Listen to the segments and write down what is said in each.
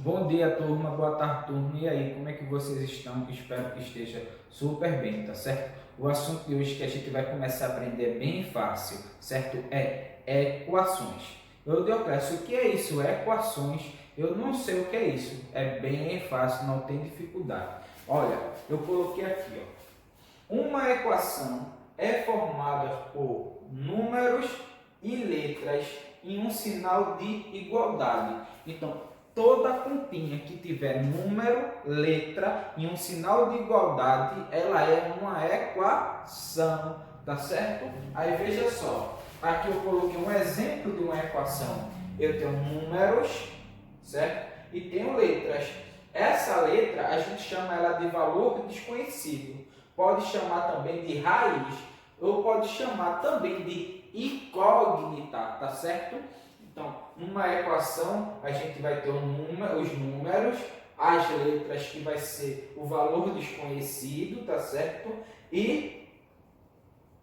Bom dia, turma. Boa tarde, turma. E aí, como é que vocês estão? Espero que esteja super bem, tá certo? O assunto de hoje que a gente vai começar a aprender é bem fácil, certo? É equações. Dioclésio, o que é isso? Equações. Eu não sei o que é isso. É bem fácil, não tem dificuldade. Olha, eu coloquei aqui, ó. Uma equação é formada por números e letras em um sinal de igualdade. Então, toda continha que tiver número, letra e um sinal de igualdade, ela é uma equação, tá certo? Aí veja só, aqui eu coloquei um exemplo de uma equação. Eu tenho números, certo? E tenho letras. Essa letra a gente chama ela de valor desconhecido. Pode chamar também de raiz ou pode chamar também de incógnita, tá certo? Então, numa equação, a gente vai ter os números, as letras, que vai ser o valor desconhecido, tá certo? E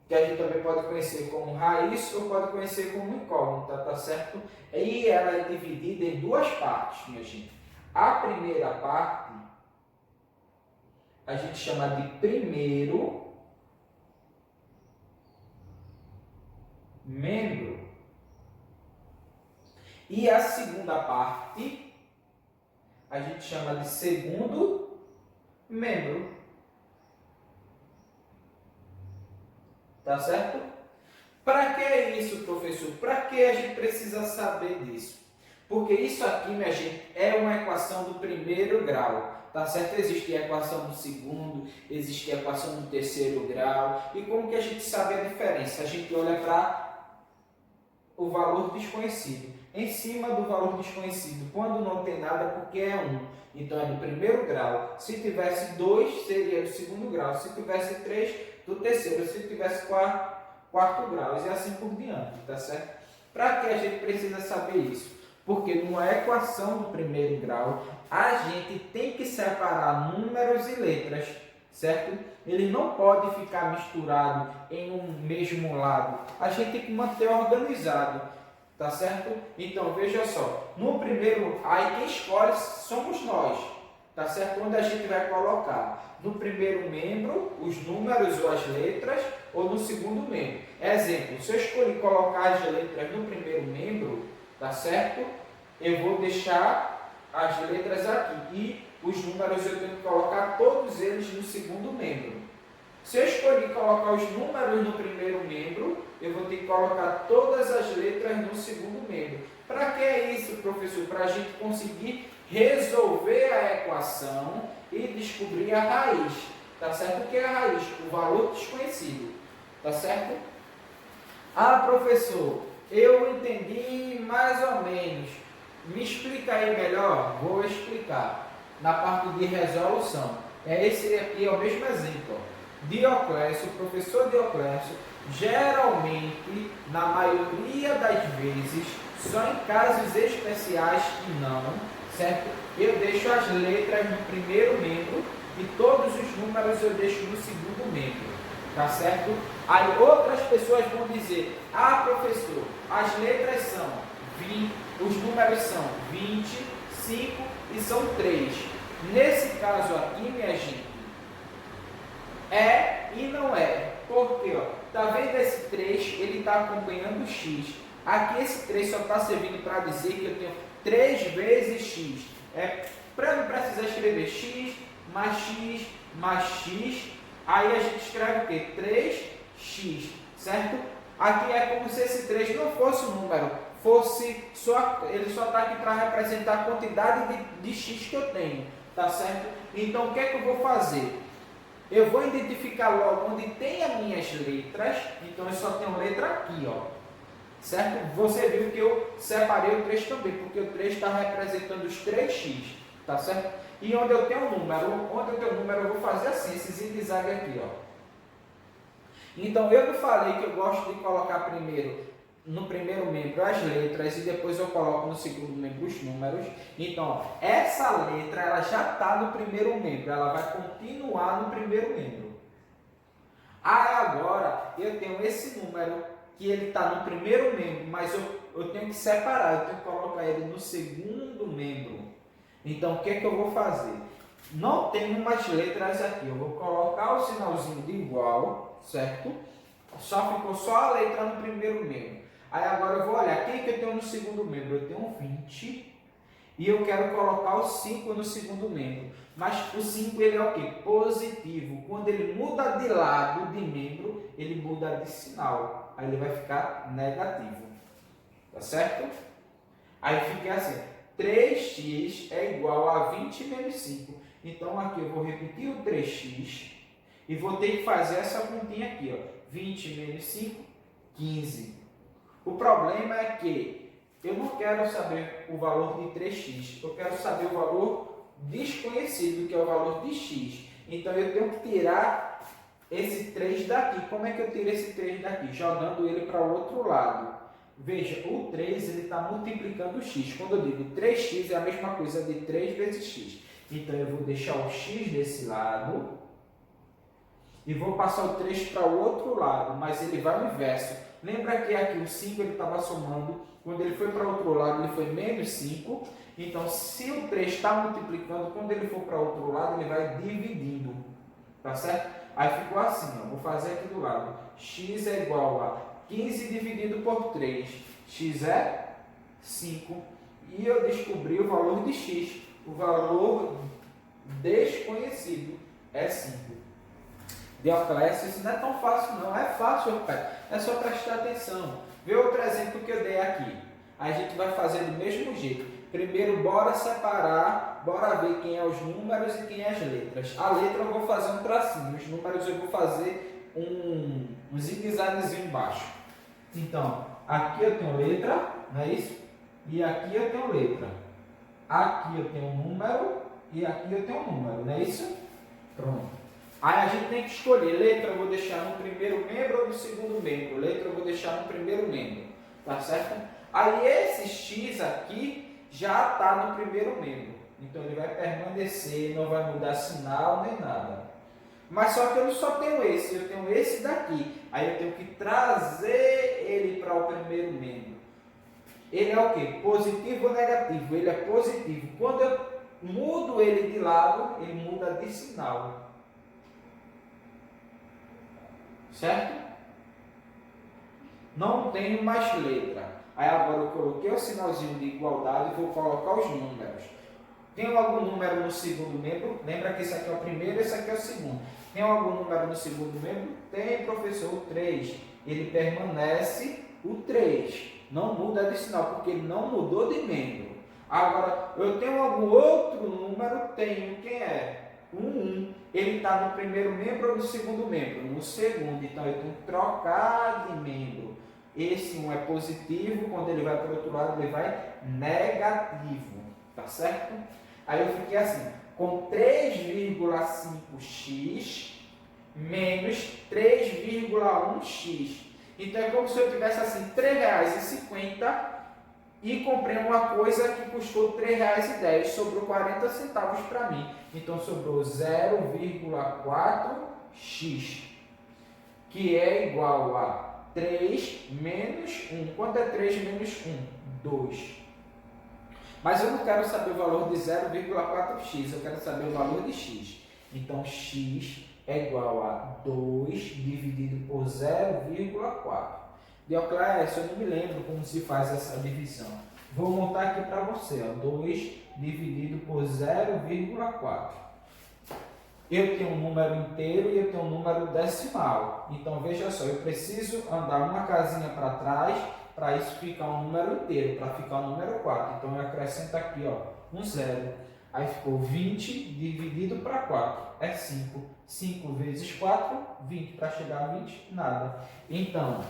que a gente também pode conhecer como raiz ou pode conhecer como incógnita, tá certo? E ela é dividida em duas partes, minha gente. A primeira parte, a gente chama de primeiro membro. E a segunda parte, a gente chama de segundo membro. Tá certo? Para que é isso, professor? Para que a gente precisa saber disso? Porque isso aqui, minha gente, é uma equação do primeiro grau. Tá certo? Existe a equação do segundo, existe a equação do terceiro grau. E como que a gente sabe a diferença? A gente olha para o valor desconhecido. Em cima do valor desconhecido, quando não tem nada, porque é 1. Então é do primeiro grau. Se tivesse 2, seria do segundo grau. Se tivesse 3, do terceiro. Se tivesse 4, quarto grau. E assim por diante, tá certo? Para que a gente precisa saber isso? Porque numa equação do primeiro grau, a gente tem que separar números e letras, certo? Ele não pode ficar misturado em um mesmo lado. A gente tem que manter organizado, tá certo? Então, veja só, no primeiro, aí quem escolhe somos nós, tá certo? Onde a gente vai colocar no primeiro membro os números ou as letras, ou no segundo membro. Exemplo, se eu escolher colocar as letras no primeiro membro, tá certo? Eu vou deixar as letras aqui e os números eu tenho que colocar todos eles no segundo membro. Se eu escolher colocar os números no primeiro membro, eu vou ter que colocar todas as letras no segundo membro. Para que é isso, professor? Para a gente conseguir resolver a equação e descobrir a raiz. Tá certo? O que é a raiz? O valor desconhecido. Tá certo? Ah, professor, eu entendi mais ou menos. Me explica aí melhor? Vou explicar. Na parte de resolução. Esse aqui é o mesmo exemplo. Dioclésio, o professor Dioclésio, geralmente, na maioria das vezes, só em casos especiais que não, certo? Eu deixo as letras no primeiro membro e todos os números eu deixo no segundo membro, tá certo? Aí outras pessoas vão dizer, ah, professor, as letras são 20, os números são 20, 5 e são 3. Nesse caso aqui, minha gente, é e não é. Por quê? Tá vendo esse 3? Ele está acompanhando o x. Aqui esse 3 só está servindo para dizer que eu tenho 3 vezes x. Para não precisar escrever x mais x mais x, aí a gente escreve o quê? 3x, certo? Aqui é como se esse 3 não fosse um número, ele só está aqui para representar a quantidade de x que eu tenho, tá certo? Então o que é que eu vou fazer? Eu vou identificar logo onde tem as minhas letras, então eu só tenho letra aqui, ó, certo? Você viu que eu separei o 3 também, porque o 3 está representando os 3x, tá certo? E onde eu tenho um número, eu vou fazer assim, esse zigue-zague aqui, ó. Então, eu não falei que eu gosto de colocar primeiro no primeiro membro as letras e depois eu coloco no segundo membro os números. Então, essa letra ela já está no primeiro membro, ela vai continuar no primeiro membro. Aí agora eu tenho esse número que ele está no primeiro membro, mas eu tenho que separar, eu tenho que colocar ele no segundo membro. Então, o que é que eu vou fazer? Não tem umas letras aqui. Eu vou colocar o sinalzinho de igual, certo? Ficou só a letra no primeiro membro. Aí agora eu vou olhar. Quem que eu tenho no segundo membro? Eu tenho 20. E eu quero colocar o 5 no segundo membro. Mas o 5 ele é o quê? Positivo. Quando ele muda de lado de membro, ele muda de sinal. Aí ele vai ficar negativo. Tá certo? Aí fica assim. 3x é igual a 20 menos 5. Então aqui eu vou repetir o 3x. E vou ter que fazer essa continha aqui. Ó. 20 menos 5, 15. O problema é que eu não quero saber o valor de 3x, eu quero saber o valor desconhecido, que é o valor de x. Então eu tenho que tirar esse 3 daqui. Como é que eu tiro esse 3 daqui? Jogando ele para o outro lado. Veja, o 3 ele está multiplicando o x. Quando eu digo 3x é a mesma coisa de 3 vezes x. Então eu vou deixar o x desse lado e vou passar o 3 para o outro lado, mas ele vai no inverso. Lembra que aqui o 5 ele estava somando, quando ele foi para o outro lado ele foi menos 5. Então se o 3 está multiplicando, quando ele for para o outro lado ele vai dividindo. Tá certo? Aí ficou assim, ó, vou fazer aqui do lado. X é igual a 15 dividido por 3. X é 5. E eu descobri o valor de x. O valor desconhecido é 5. Dioclésio, isso não é tão fácil não, é fácil, pai. É só prestar atenção. Vê outro exemplo que eu dei aqui. A gente vai fazer do mesmo jeito. Primeiro, bora separar, bora ver quem é os números e quem é as letras. A letra eu vou fazer um tracinho, os números eu vou fazer um zigue-zaguezinho embaixo. Então, aqui eu tenho letra, não é isso? E aqui eu tenho letra. Aqui eu tenho número e aqui eu tenho número, não é isso? Pronto. Aí a gente tem que escolher, letra eu vou deixar no primeiro membro ou no segundo membro. Letra eu vou deixar no primeiro membro, tá certo? Aí esse X aqui já está no primeiro membro. Então ele vai permanecer, não vai mudar sinal nem nada. Mas só que eu só tenho esse, eu tenho esse daqui. Aí eu tenho que trazer ele para o primeiro membro. Ele é o quê? Positivo ou negativo? Ele é positivo. Quando eu mudo ele de lado, ele muda de sinal. Certo? Não tenho mais letra. Aí agora eu coloquei o sinalzinho de igualdade e vou colocar os números. Tem algum número no segundo membro? Lembra que esse aqui é o primeiro e esse aqui é o segundo. Tem algum número no segundo membro? Tem, professor, o 3. Ele permanece o 3. Não muda de sinal, porque ele não mudou de membro. Agora, eu tenho algum outro número? Tenho. Quem é? O 1. Ele está no primeiro membro ou no segundo membro? No segundo. Então, eu tenho que trocar de membro. Esse 1 é positivo, quando ele vai para o outro lado, ele vai negativo. Tá certo? Aí eu fiquei assim, com 3,5x menos 3,1x. Então, é como se eu tivesse assim, R$3,50 e comprei uma coisa que custou R$3,10, sobrou 40 centavos para mim. Então, sobrou 0,4x, que é igual a 3 menos 1. Quanto é 3 menos 1? 2. Mas eu não quero saber o valor de 0,4x, eu quero saber o valor de x. Então, x é igual a 2 dividido por 0,4. Dioclésio, eu não me lembro como se faz essa divisão. Vou montar aqui para você, ó, 2 dividido por 0,4. Eu tenho um número inteiro e eu tenho um número decimal. Então, veja só, eu preciso andar uma casinha para trás para isso ficar um número inteiro, para ficar um número 4. Então, eu acrescento aqui, ó, um 0. Aí ficou 20 dividido para 4. É 5. 5 vezes 4, 20. Para chegar a 20, nada. Então,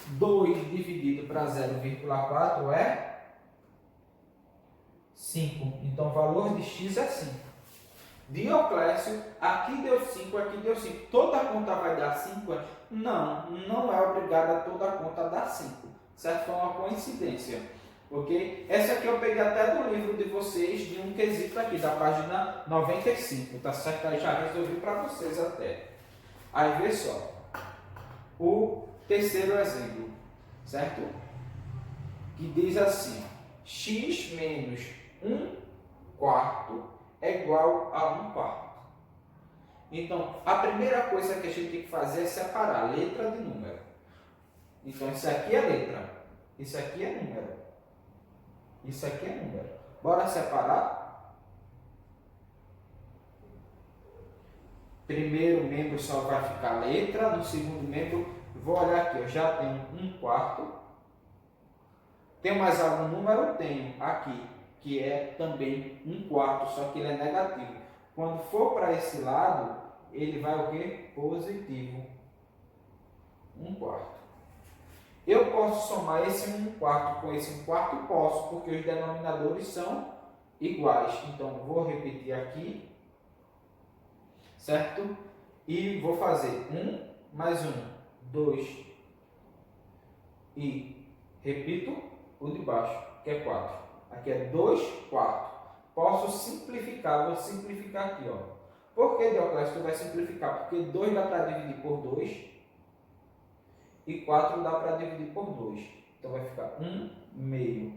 2 dividido para 0,4 é 5. Então, o valor de x é 5. Dioclésio, aqui deu 5, aqui deu 5. Toda conta vai dar 5? Não, não é obrigada toda conta dar 5. Certo? Foi uma coincidência. Ok? Essa aqui eu peguei até do livro de vocês, de um quesito aqui, da página 95. Tá certo? Aí já resolvi para vocês até. Aí vê só. O terceiro exemplo. Certo? Que diz assim: x menos 1 quarto é igual a 1 quarto. Então, a primeira coisa que a gente tem que fazer é separar letra de número. Então, isso aqui é letra, isso aqui é número, isso aqui é número. Bora separar? Primeiro membro só vai ficar letra, no segundo membro, vou olhar aqui, eu já tenho 1 quarto. Tem mais algum número? Tenho aqui, que é também 1 quarto, só que ele é negativo. Quando for para esse lado, ele vai o quê? Positivo. 1 quarto. Eu posso somar esse 1 quarto com esse 1 quarto? Posso, porque os denominadores são iguais. Então, vou repetir aqui, certo? E vou fazer 1 mais 1, 2. E repito o de baixo, que é 4. Aqui é 2 quartos. Posso simplificar, vou simplificar aqui, ó. Por que, Dioclésio, tu vai simplificar? Porque 2 dá para dividir por 2 e 4 dá para dividir por 2. Então vai ficar 1 meio.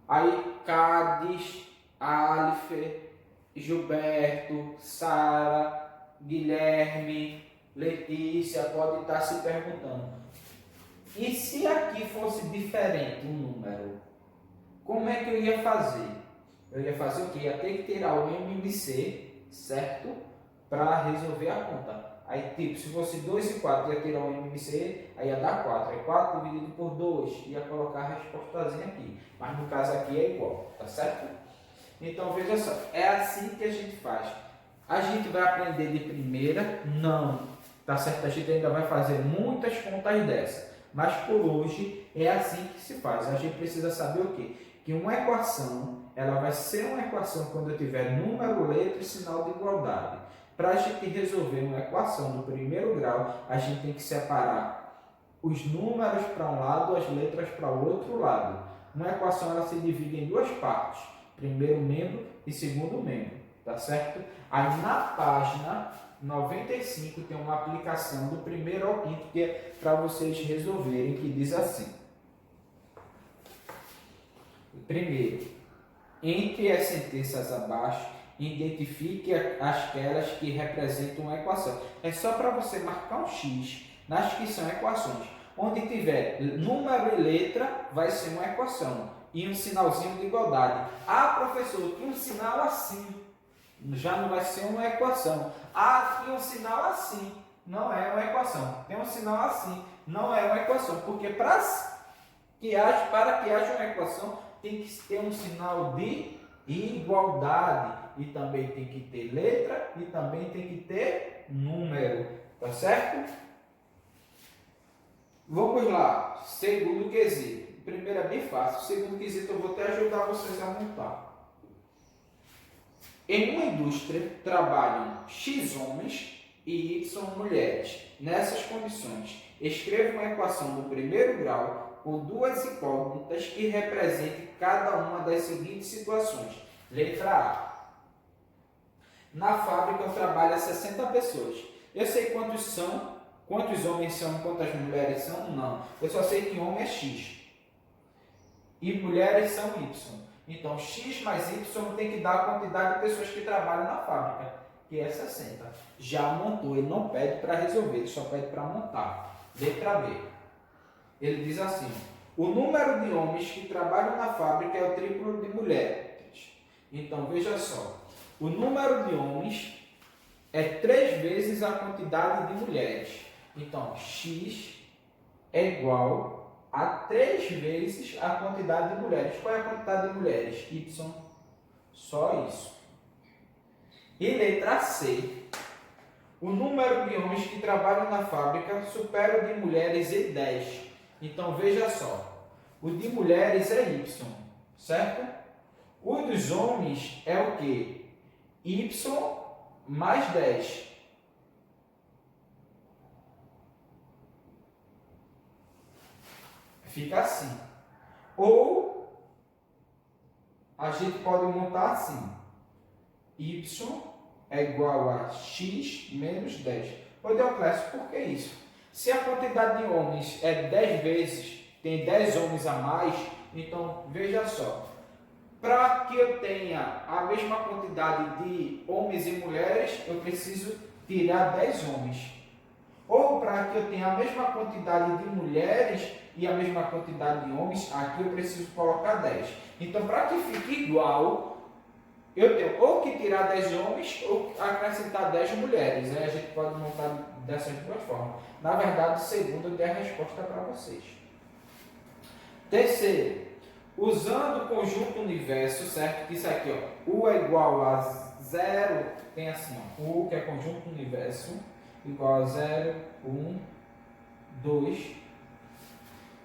Aí Cádiz, Alife, Gilberto, Sara, Guilherme, Letícia pode estar se perguntando: e se aqui fosse diferente um número? Como é que eu ia fazer? Eu ia fazer o quê? Ia ter que tirar o MMC, certo? Para resolver a conta. Aí, tipo, se fosse 2 e 4, ia tirar o MMC, aí ia dar 4. Aí 4 dividido por 2, ia colocar a respostazinha aqui. Mas no caso aqui é igual, tá certo? Então, veja só, é assim que a gente faz. A gente vai aprender de primeira? Não. Tá certo? A gente ainda vai fazer muitas contas dessas. Mas por hoje é assim que se faz. A gente precisa saber o quê? Que uma equação, ela vai ser uma equação quando eu tiver número, letra e sinal de igualdade. Para a gente resolver uma equação do primeiro grau, a gente tem que separar os números para um lado, as letras para o outro lado. Uma equação ela se divide em duas partes, primeiro membro e segundo membro, tá certo? Aí na página 95 tem uma aplicação do primeiro ao quinto que é para vocês resolverem, que diz assim. Primeiro, entre as sentenças abaixo, identifique aquelas que representam uma equação. É só para você marcar um X nas que são equações. Onde tiver número e letra, vai ser uma equação. E um sinalzinho de igualdade. Ah, professor, tem um sinal assim. Já não vai ser uma equação. Ah, tem um sinal assim. Não é uma equação. Tem um sinal assim. Não é uma equação. Porque para que haja uma equação, tem que ter um sinal de igualdade. E também tem que ter letra e também tem que ter número. Tá certo? Vamos lá. Segundo quesito. Primeiro é bem fácil. Segundo quesito eu vou até ajudar vocês a montar. Em uma indústria trabalham X homens e Y mulheres. Nessas condições, escreva uma equação do primeiro grau com duas incógnitas que representem cada uma das seguintes situações. Letra A. Na fábrica eu trabalho 60 pessoas. Eu sei quantos são, quantos homens são e quantas mulheres são? Não. Eu só sei que homem é X e mulheres são Y. Então, X mais Y tem que dar a quantidade de pessoas que trabalham na fábrica, que é 60. Já montou, ele não pede para resolver, ele só pede para montar. Letra B. Ele diz assim: o número de homens que trabalham na fábrica é o triplo de mulheres. Então, veja só. O número de homens é 3 vezes a quantidade de mulheres. Então, X é igual a 3 vezes a quantidade de mulheres. Qual é a quantidade de mulheres? Y. Só isso. E letra C. O número de homens que trabalham na fábrica supera o de mulheres em 10. Então, veja só. O de mulheres é Y, certo? O dos homens é o quê? Y mais 10. Fica assim. Ou a gente pode montar assim. Y é igual a X menos 10. Ô Dioclésio, por que isso? Se a quantidade de homens é 10 vezes, tem 10 homens a mais, então veja só. Para que eu tenha a mesma quantidade de homens e mulheres, eu preciso tirar 10 homens. Ou para que eu tenha a mesma quantidade de mulheres e a mesma quantidade de homens, aqui eu preciso colocar 10. Então, para que fique igual, eu tenho ou que tirar 10 homens ou acrescentar 10 mulheres. Aí a gente pode montar dessas duas formas. Na verdade, segundo, eu dei a resposta para vocês. Terceiro, usando o conjunto universo, certo? Que isso aqui, ó, U é igual a 0, tem assim, ó, U, que é conjunto universo, igual a 0, 1, 2.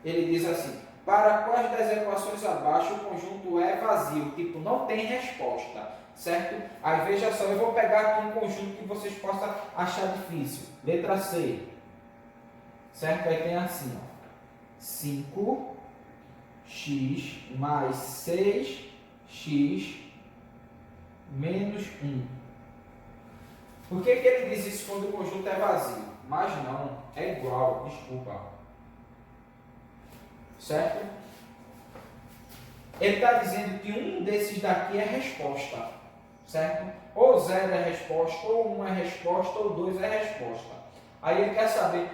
Ele diz assim, para quais das equações abaixo o conjunto é vazio? Tipo, não tem resposta, certo? Aí veja só, eu vou pegar aqui um conjunto que vocês possam achar difícil. Letra C, certo? Aí tem assim, ó, 5x mais 6x menos 1. Por que ele diz isso quando o conjunto é vazio? Mas não, é igual, desculpa. Certo? Ele está dizendo que um desses daqui é resposta. Certo? Ou 0 é resposta, ou 1 é resposta, ou 2 é resposta. Aí ele quer saber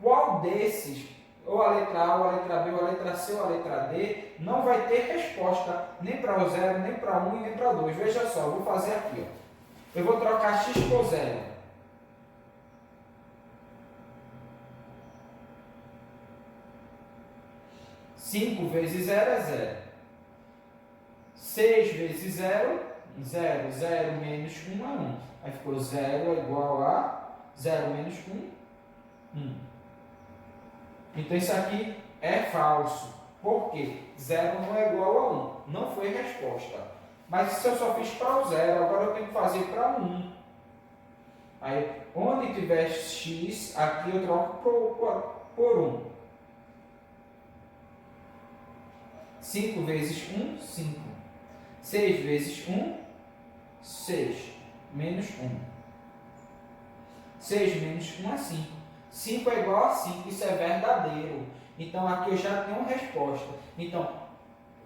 qual desses, ou a letra A, ou a letra B, ou a letra C, ou a letra D, não vai ter resposta nem para o 0, nem para 1 e nem para 2. Veja só, eu vou fazer aqui, ó. Eu vou trocar x por 0. Cinco vezes 0 é 0. 6 vezes 0, 0. 0 menos 1 é 1. Aí ficou 0 é igual a 0 menos 1, 1. Então isso aqui é falso. Por quê? 0 não é igual a 1. Não foi resposta. Mas se eu só fiz para o 0, agora eu tenho que fazer para 1. Aí, onde tiver x, aqui eu troco por 1. 5 vezes 1, 5. 6 vezes 1, 6. Menos 1. 6 menos 1 é 5. 5 é igual a 5, isso é verdadeiro. Então, aqui eu já tenho resposta. Então,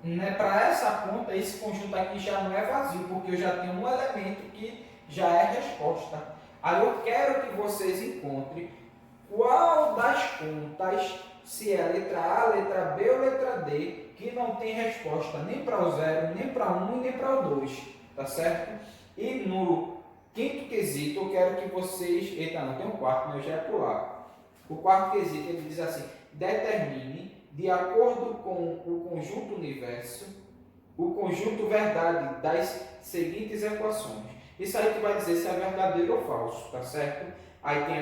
né, para essa conta, esse conjunto aqui já não é vazio, porque eu já tenho um elemento que já é resposta. Aí eu quero que vocês encontrem qual das contas, se é letra A, letra B ou letra D, que não tem resposta nem para o 0, nem para 1 e nem para o 2, tá certo? E no quinto quesito eu quero que vocês... Eita, não, tem um quarto, mas eu já ia pular. O quarto quesito, ele diz assim, determine, de acordo com o conjunto universo, o conjunto verdade das seguintes equações. Isso aí tu vai dizer se é verdadeiro ou falso, tá certo? Aí tem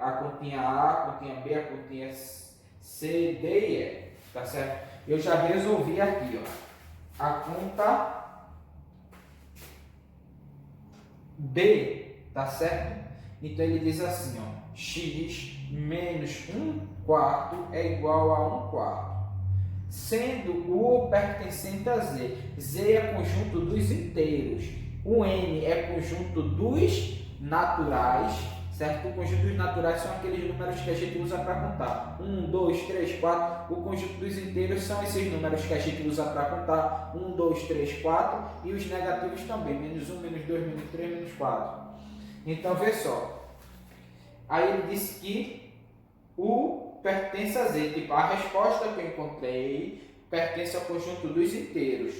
a continha A, a continha B, a continha C, D e E, tá certo? Eu já resolvi aqui, ó, a conta B, tá certo? Então ele diz assim, ó, x menos 1/4 é igual a 1/4, sendo o pertencente a Z. Z é conjunto dos inteiros, o N é conjunto dos naturais, certo? O conjunto dos naturais são aqueles números que a gente usa para contar. 1, 2, 3, 4. O conjunto dos inteiros são esses números que a gente usa para contar. 1, 2, 3, 4. E os negativos também. Menos 1, menos 2, menos 3, menos 4. Então, vê só. Aí ele disse que o pertence a Z. Tipo, a resposta que eu encontrei pertence ao conjunto dos inteiros.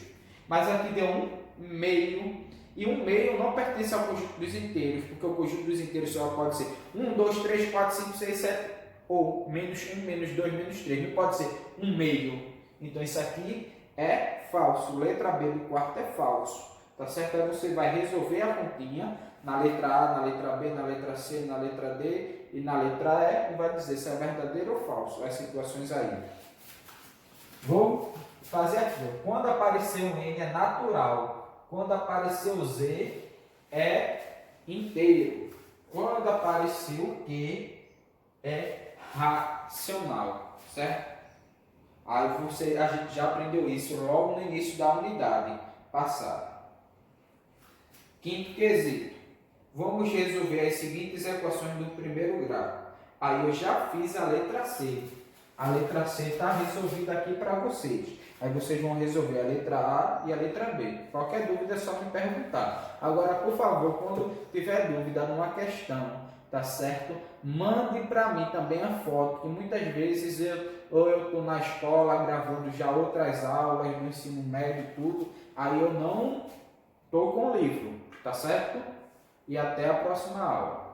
Mas aqui deu um meio. E um meio não pertence ao conjunto dos inteiros, porque o conjunto dos inteiros só pode ser 1, 2, 3, 4, 5, 6, 7, ou menos 1, menos 2, menos 3. Não pode ser um meio. Então isso aqui é falso. Letra B do quarto é falso. Tá certo? Aí você vai resolver a continha na letra A, na letra B, na letra C, na letra D e na letra E e vai dizer se é verdadeiro ou falso. As situações aí. Vou fazer aqui. Quando aparecer um N é natural. Quando apareceu o Z, é inteiro. Quando apareceu o Q, é racional, certo? Aí a gente já aprendeu isso logo no início da unidade passada. Quinto quesito. Vamos resolver as seguintes equações do primeiro grau. Aí eu já fiz a letra C. A letra C está resolvida aqui para vocês. Aí vocês vão resolver a letra A e a letra B. Qualquer dúvida é só me perguntar. Agora, por favor, quando tiver dúvida numa questão, tá certo? Mande para mim também a foto, que muitas vezes eu estou na escola gravando já outras aulas no ensino médio e tudo, aí eu não estou com o livro, tá certo? E até a próxima aula.